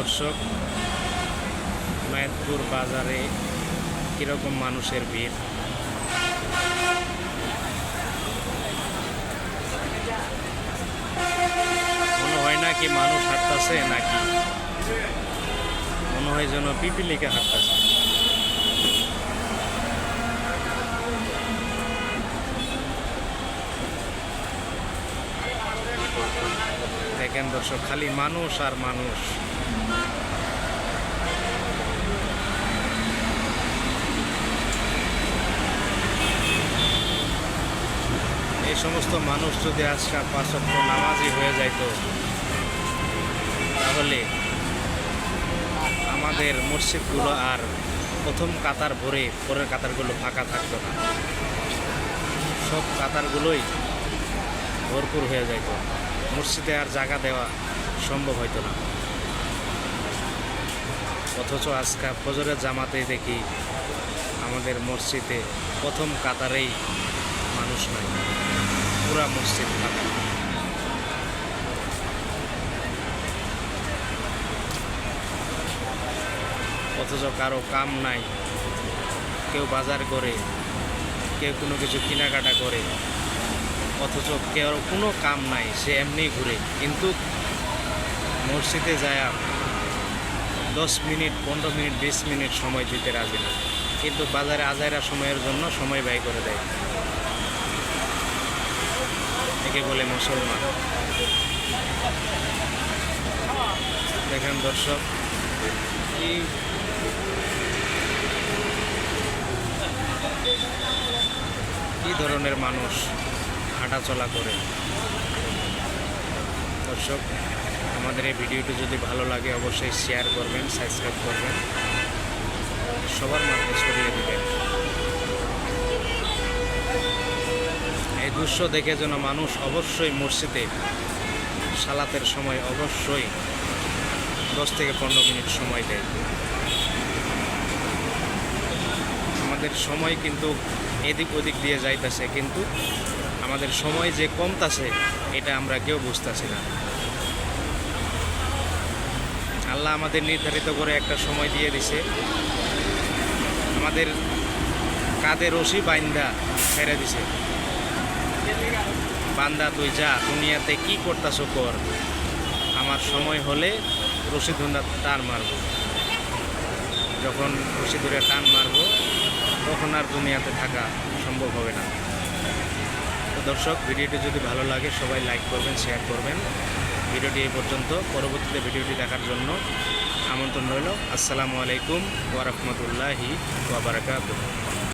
দর্শক, মেহেরপুর বাজারে কীরকম মানুষের ভিড়। মনে হয় না কি মানুষ হাঁটতেছে, নাকি মনে হয় যেন পিপিলিকে হাঁটতেছে। দেখেন দর্শক, খালি মানুষ আর মানুষ। এই সমস্ত মানুষ যদি আজকে 5 ওয়াক্ত নামাজি হয়ে যাইতো, তাহলে আমাদের মসজিদগুলো আর প্রথম কাতার ভরে পরের কাতারগুলো ফাঁকা থাকতো না, সব কাতারগুলোই ভরপুর হয়ে যাইত। মসজিদে আর জায়গা দেওয়া সম্ভব হইতো না। অথচ আজকে ফজরের জামাতেই দেখি আমাদের মসজিদে প্রথম কাতারেই মানুষ নাই, পুরা মসজিদ ফাঁকা। অথচ কারো কাম নাই, কেউ বাজার করে, কেউ কোনো কিছু কেনাকাটা করে, অথচ কেউ কোনো কাম নাই, সে এমনি ঘুরে। কিন্তু মসজিদে যায় 10 মিনিট, 15 মিনিট, 20 মিনিট সময় দিতে রাজি না, কিন্তু বাজারে আজাইরা সময়ের জন্য সময় ব্যয় করে দেয়। একে বলে মুসলমান। দেখেন দর্শক, কি ধরনের মানুষ হাঁটাচলা করে। দর্শক, আমাদের এই ভিডিওটি যদি ভালো লাগে অবশ্যই শেয়ার করবেন, সাবস্ক্রাইব করবেন, সবার মাঝে ছড়িয়ে দেবেন। এই দৃশ্য দেখে যেন মানুষ অবশ্যই মসজিদে সালাতের সময় অবশ্যই 10 থেকে 15 মিনিট সময় দেয়। আমাদের সময় কিন্তু এদিক ওদিক দিয়ে যাইতেছে, কিন্তু আমাদের সময় যে কমতাছে এটা আমরা কেউ বুঝতেছি না। আল্লাহ আমাদের নির্ধারিত করে একটা সময় দিয়ে দিছে, আমাদের কাঁধে রশি বাইন্দা ছেড়ে দিছে, বান্দা তুই যা, দুনিয়াতে কি করতাছ কর, আমার সময় হলে রশি ধরে টান মারব। যখন রশি ধরে টান মারব তখন আর দুনিয়াতে থাকা সম্ভব হবে না। তো দর্শক, ভিডিওটি যদি ভালো লাগে সবাই লাইক করবেন, শেয়ার করবেন। ভিডিওটি এই পর্যন্ত। পরবর্তীতে ভিডিওটি দেখার জন্য আমন্ত্রণ রইল। আসসালামু আলাইকুম ওয়া রাহমাতুল্লাহি ওয়া বারাকাতুহু।